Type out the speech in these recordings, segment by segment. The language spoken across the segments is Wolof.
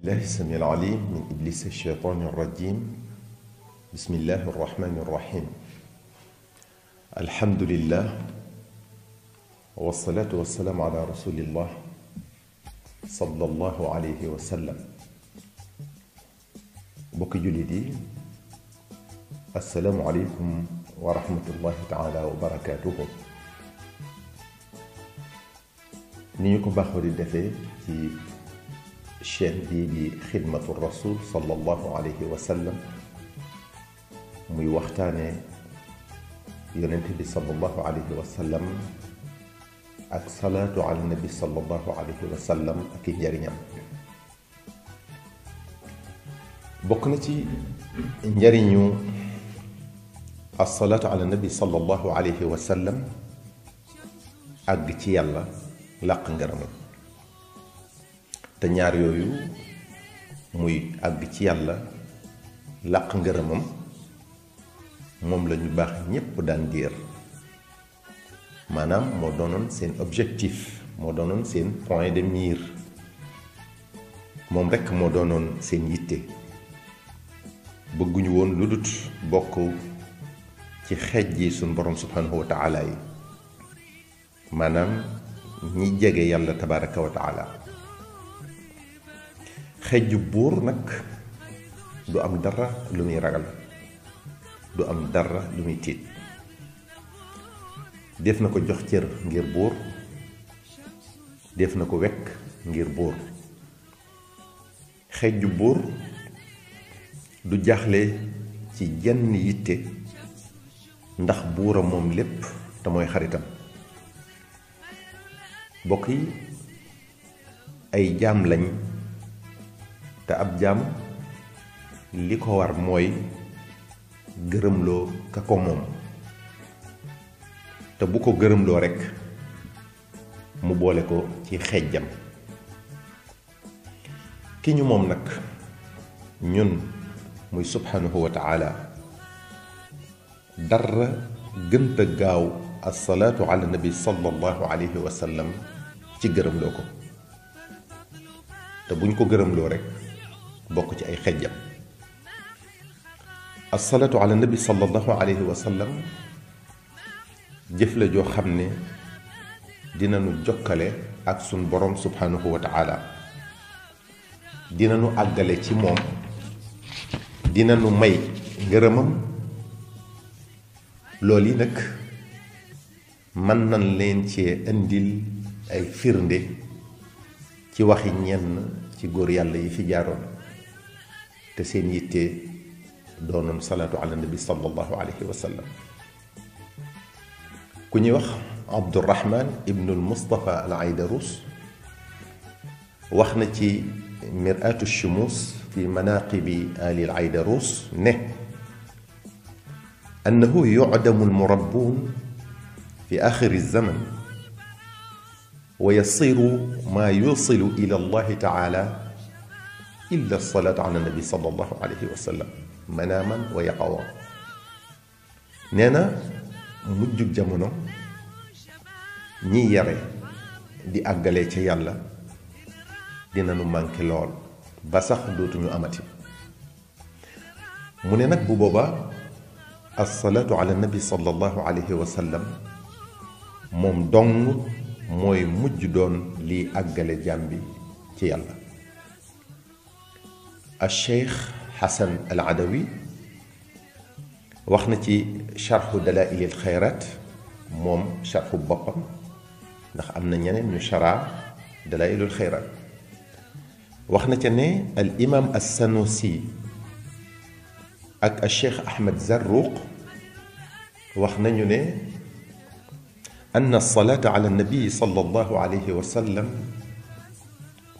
الله السميع العليم من إبليس الشيطان الرجيم. بسم الله الرحمن الرحيم. الحمد لله والصلاة والسلام على رسول الله صلى الله عليه وسلم. بوك جلدي، السلام عليكم ورحمة الله تعالى وبركاته. نيكو باخو دي دفي في chaîne bii di xidmatu rasul sallallahu alayhi wa sallam muy waxtaane yonent bi sallallahu alayhi wa sallam ak salaatu ala nabi sallallahu alayhi wa sallam ak i njariñam. bokk na ci njariñu asalaatu ala nabi sallallahu alayhi wa sallam àgg ci yàlla làq ngërëmam. te ñaar yooyu muy àgg ci yàlla làq ngërëmam moom la ñu baax ñépp daan diir, maanaam moo doonoon seen objectif, moo doonoon seen point de mire, moom rekk moo doonoon seen yitte. bëgguñu woon lu dut bokk ci xeej yi suñ borom subhanahu wa taala yi, maanaam ñi jege yàlla tabaraka wa taala. xejju buur nag du am dara lu muy ragal, du am dara lu muy tiit. def na ko jox cër ngir buur, def na ko wekk ngir buur. xejju buur du jaaxle ci jenn yitte ndax buuram moom lépp te mooy xaritam. bokk yi, ay jaam lañ, te ab jaam li ko war mooy gërëmloo ka ko moom, te bu ko gërëmloo rekk mu boole ko ci xejjam. ki ñu moom nag ñun muy subhanahu wa taala, dara gënta gaaw assalaatu ala nabi sallallahu alayhi wa sallam ci gërëmloo ko, te buñ ko gërëmloo rekk bokk ci ay xejjam. asalaatu ala nabi sallallahu alayhi wa sallam jëf la joo xam ne dinañu jokkale ak sun borom subhanahu wa taala, dinañu àggale ci moom, dinañu may ngërëmam. loolu yi nag mën nañ leen cee indil ay firnde ci waxi ñenn ci góor yàlla yi fi jaaroon te seen yitte doonoon salaatu ala nabi sallallahu alayhi wa sallam. ku ñuy wax Abdurahman ibnul Mustafa al Aydarus wax na ci mir'atu shumus fi manaqibi ali al Aydarus ne annahu yu'damu al murabbun fi axiri zaman wa yasiru maa yusilu ila allahi taala illa salaatu ala nabi sallallahu alayhi wa sallam manaaman wa yaqawa. nee na mujjug jamono ñi yare di àggalee ca yàlla dinañu manqué lool ba sax dootuñu amati. mu ne nag bu boobaa assalaatu ala nabi sallallahu alayhi wa sallam moom dong mooy mujj doon liy àggale jaam bi ci yàlla. al cheikh Xasan al Adawi wax na ci charxu dalaa'il al xayraat, moom charxu boppam, ndax am na ñeneen ñu chara dalaa'il al xayraat. wax na ca ne al imam as Sanusi ak al cheikh Ahmed Zarruq wax nañu ne anna salaata ala nabi sallallahu alayhi wa sallam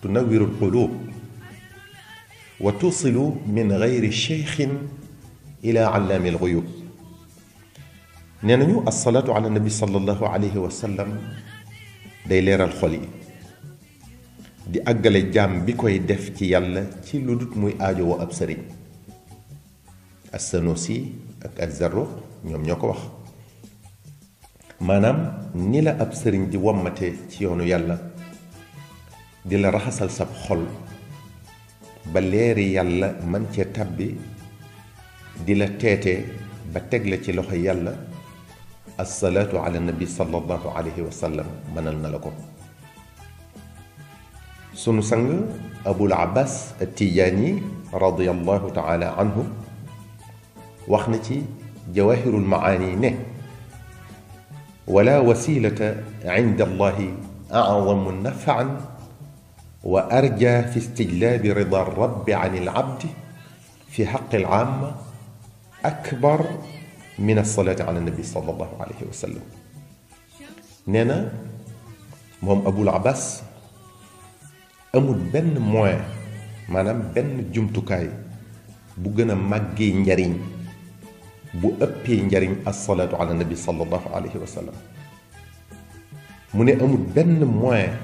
tunawwiru alqulub wa tusilu min gayri cheikhin ila allaami alxuyub. nee nañu asalaatu ala nabi sallallahu alayhi wa sallam day leeral xol yi, di àggale jaam bi koy def ci yàlla ci lu dut muy aajowoo ab sëriñ. as-Sanusi ak az-Zarruq ñoom ñoo ko wax. maanaam ni la ab sëriñ di wommate ci yoonu yàlla, di la raxasal sab xol ba leeri yàlla man cee tabbi di la teete ba teg la ci loxo yàlla assalaatu ala nabi sallallahu alayhi wa sallam mënal na la ko. sunu sang abul abbas at-tijaani radiyallahu taala anhu wax na ci jawahirul maani ne wala wasilata inda allahi a'zamu naf'an wa arja fi istijlaabi rida rabbi an al-abdi fi haqqi al-'amma akbar min as-salaati ala nabi sallallahu alayhi wa sallam. nee na moom abul abbas amul benn moyen maanaam benn jumtukaay bu gën a màggee njariñ bu ëppee njariñ as-salaatu ala nabi sallallahu alayhi wa sallam. mu ne amul benn moyen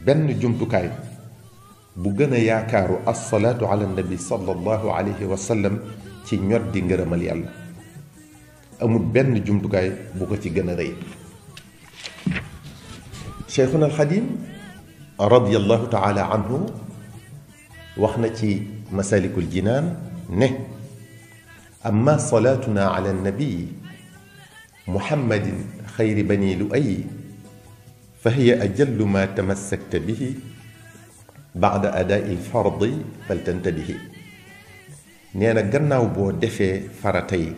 benn jumtukaay bu gën a yaakaaru as-salaatu ala nabi sallallahu alayhi wa sallam ci ñoddi ngërëmal yàlla. amul benn jumtukaay bu ko ci gën a rëy. Cheikhuna al-Xadim radiyallahu taala anhu wax na ci masalikul jinaan ne amma salaatuna ala nabii muhammadin xayri bani lu'ay fa hiya ajallu ma tamassakta bihi ba'da adaa'i al-fardi faltantabihi. nee na gannaaw boo defee farata yi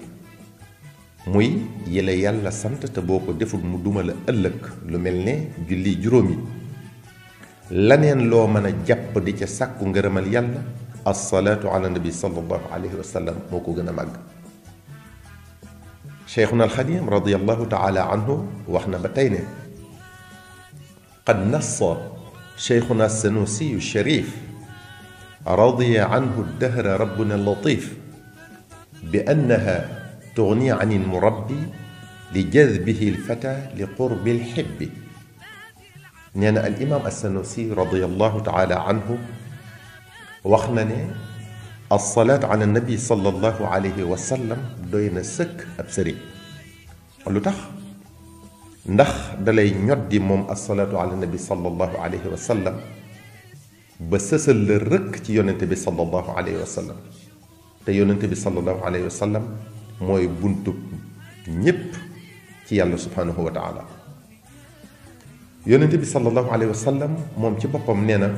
muy yële yàlla sant te boo ko deful mu duma la ëllëg lu mel ne julli juróomi laneen loo mën a jàpp di ca sàkku ngërëmal yàlla assalaatu ala nabi sallallahu alayhi wa sallam moo ko gën a màgg. cheikhuna alxadim radiallahu taala anhu wax na ba tey ne qad nassa cheikhuna sanusiyu sharif radiya anhu dahra rabbuna latif bi annaha tugni an almurabbi li jadbihi alfata li qurbi alxibbi. nee na al imam as-Sanusi radiyallahu taala anhu wax na ne as-salaat ala nabi sallallahu alayhi wa sallam doy na sëkk ab sëriñ. lu tax? ndax dalay ñoddi moom as-salaatu ala nabi sallallahu alayhi wa sallam ba sësal la rëkk ci yonente bi sallallahu alayhi wa sallam te yonente bi sallallahu alayhi wa sallam mooy buntu ñépp ci yàlla subhanahu wa taala. yonente bi sallallahu alayhi wa sallam moom ci boppam nee na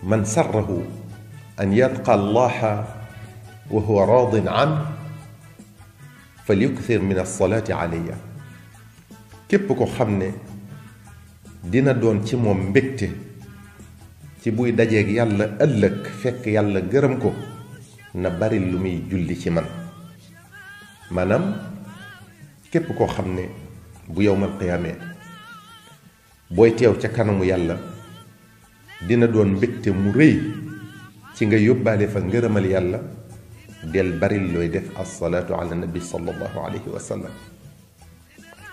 man sarrahu an yalqa allaha wa huwa radin an falyukthir min alsalaati alayya. képp ko xam ne dina doon ci moom mbégte ci buy dajeeg yàlla ëllëg fekk yàlla gërëm ko na bari lu muy julli ci man. maanaam képp koo xam ne bu yowmal qiyaamee booy teew ca kanamu yàlla dina doon mbégte mu rëy ci nga yóbbaale fa ngërëmal yàlla del bari looy def assalaatu ala nabi sallallahu alayhi wa sallam.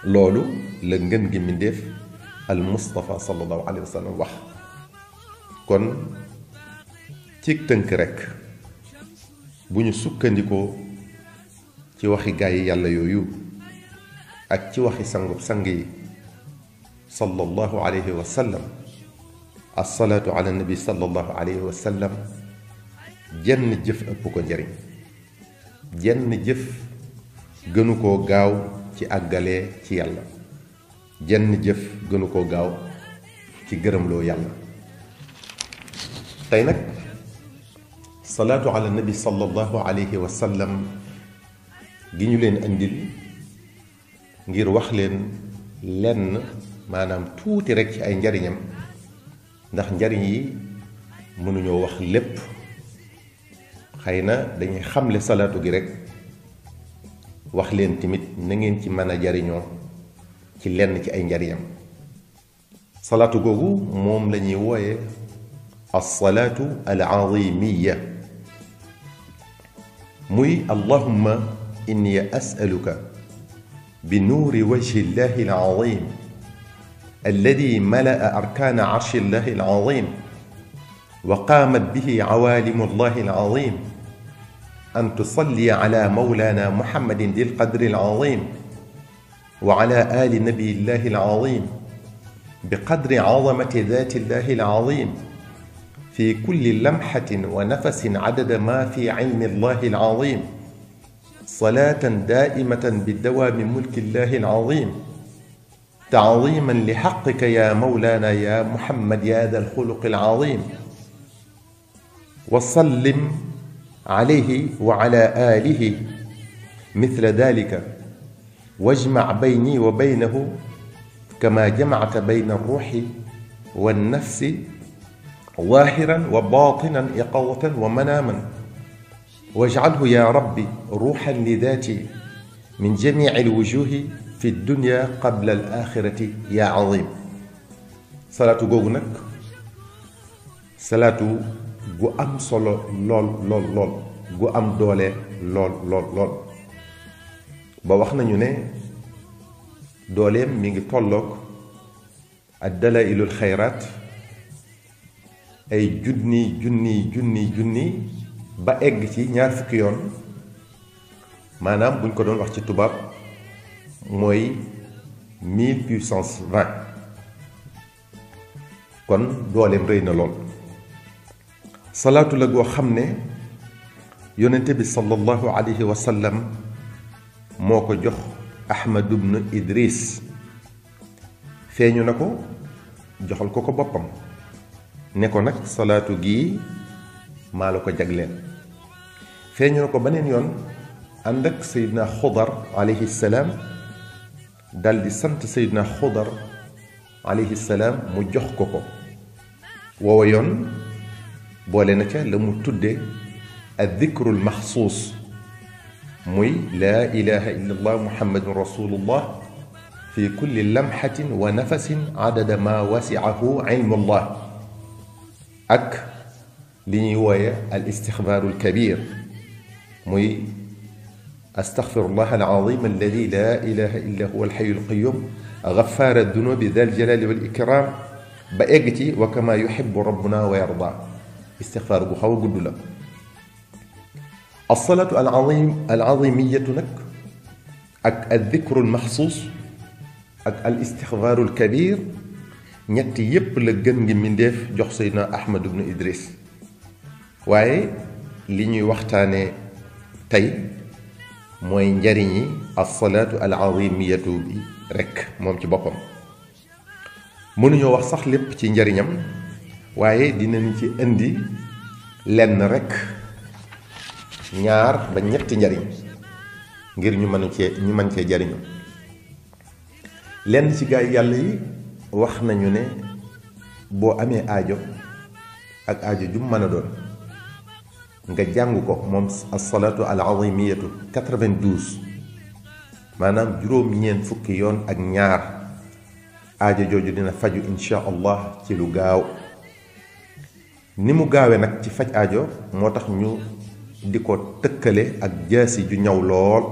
loolu la ngën gi mbindéef al Mustafa sallallahu alayhi wa sallam wax. kon ci tënk rekk bu ñu sukkandikoo ci waxi gaay yi yàlla yooyu ak ci waxi sangub sang yi sallallahu alayhi wa sallam assalaatu ala nabi sallallahu alayhi wa sallam jenn jëf ëpp ko njariñ jenn jëf gënu koo gaaw ci àggalee ci yàlla jenn jëf gënu koo gaaw ci gërëmloo yàlla. tey nag salaatu ala nabi sallallahu alayhi wa sallam gi ñu leen andil ngir wax leen lenn maanaam tuuti rekk ci ay njariñam ndax njariñ yi mënuñoo wax lépp. xëy na dañuy xamle salaatu gi rekk wax leen tamit na ngeen ci mën a jariñoo ci lenn ci ay njariñam. salaatu googu moom la ñuy wooye as-salaatu al-azimiyya muy allahumma inni as'aluka bi nuuri wajhi llahi al-azim alladi mala'a arkaana arshi llahi al-azim wa qaamat bihi awaalimu llahi al-azim an tusalli ala mawlana muhammadin dil qadri al-azim wa ala ali nabiyi llahi al-azim bi qadri azamati daati llahi al-azim في كل لمحة ونفس عدد ما في علم الله العظيم صلاة دائمة بدوام ملك الله العظيم تعظيما لحقك يا مولانا يا محمد يا ذا الخلق العظيم وسلم عليه وعلى آله مثل ذلك واجمع بيني وبينه كما جمعت بين الروح والنفس ظاهرا وباطنا يقظة ومناما واجعله يا ربي روحا لذاتي من جميع الوجوه في الدنيا قبل الآخرة يا عظيم. صلاة غوغنك صلاة غو أم صلو لول غو أم دولة لول ba wax nañu ne dooleem mi ngi tolloog ak dalailul xayraat ay junni ba egg ci ñaar fukki yoon maanaam buñ ko doon wax ci tubaab mooy 1000 puissance 20 kon dooleem rëy na lool salaatu la goo xam ne yonente bi sallallahu alayhi wa sallam moo ko jox Ahmad ibn Idris feeñu na ko joxal ko boppam ne ko nag salaatu gii maa la ko jagleel feeñu na ko beneen yoon ànd ak Seydina Xudar alayhi salaam dal di sant Seydina Xudar alayhi salaam mu jox ko woowa yoon boole na ca la mu tudde ad-dikrul maxsuus muy laa ilaha illa allah muhammadun rasulullah fi kulli lamxatin wa nafasin adada ma wasiahu ilmu allah ak li ñuy wooye al istixfaaru alkabir muy astaxfirullah alazim alladi laa ilaha illa huwa alxayu alqayum gafaar aldunubi da aljalali wal ikram ba egg ci wa kama yuxibu rabbuna wa yarda istixfaar bu xaw a gudd la الصلاة العظيمية نك الذكر المخصوص الاستغفار الكبير ñett yépp la gën ngi mindeef jox Seydina Ahmad ibn Idris waaye li ñuy waxtaane tey mooy njariñi as-salaatu al-azimiyatu bi rekk moom ci boppam mënuñoo wax sax lépp ci njariñam waaye dinañ ci indi lenn rekk ñaar ba ñetti njariñ ngir ñu mën cee jariñu lenn ci gaay yàlla yi wax nañu ne boo amee aajo ak aajo ju mën a doon nga jàng ko moom as-salaatu al-azimiyatu 92 maanaam juróom-ñeent fukki yoon ak ñaar aajo jooju dina faju insha allah ci lu gaaw ni mu gaawee nag ci faj aajo moo tax ñu di ko tëkkale ak jaasi ju ñaw lool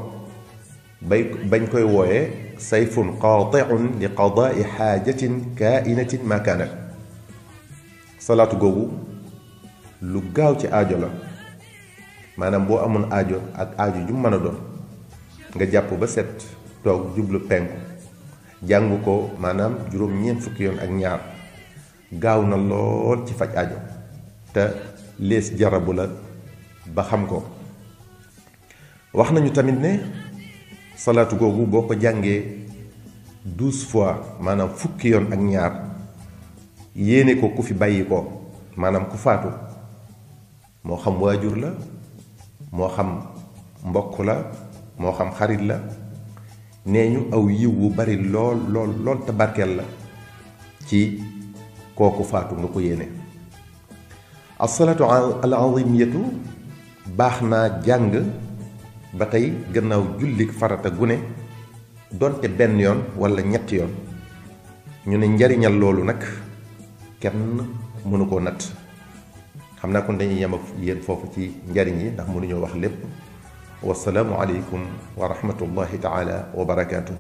bañ koy wooye sayfun qaati'un li qadaai xaajatin kaa'inatin ma kaanat salaatu googu lu gaaw ci aajo la maanaam boo amoon aajo ak aajo ju mën a doon nga jàpp ba set toog jublu penku jàng ko maanaam juróom-ñeent fukki yoon ak ñaar gaaw na lool ci faj aajo te lees jarabu la ba xam ko wax nañu tamit ne salaatu googu boo ko jàngee 12 fois maanaam fukki yoon ak ñaar yéene ko ku fi bàyyi ko maanaam ku faatu moo xam waajur la moo xam mbokk la moo xam xarit la nee ñu aw yiw wu bari lool lool lool te barkeel la ci kooku faatu nga ko yéene as-salaatu al-azimiyatu baax naa jàng ba tey gannaaw jullik farata gune donte benn yoon walla ñetti yoon ñu ne njariñal loolu nag kenn mënu koo natt xam naa kon dañuy yem ak yéen foofu ci njariñ yi ndax mënuñoo wax lépp wasalaamu aleykum wa rahmatullahi taala wa barakaatu.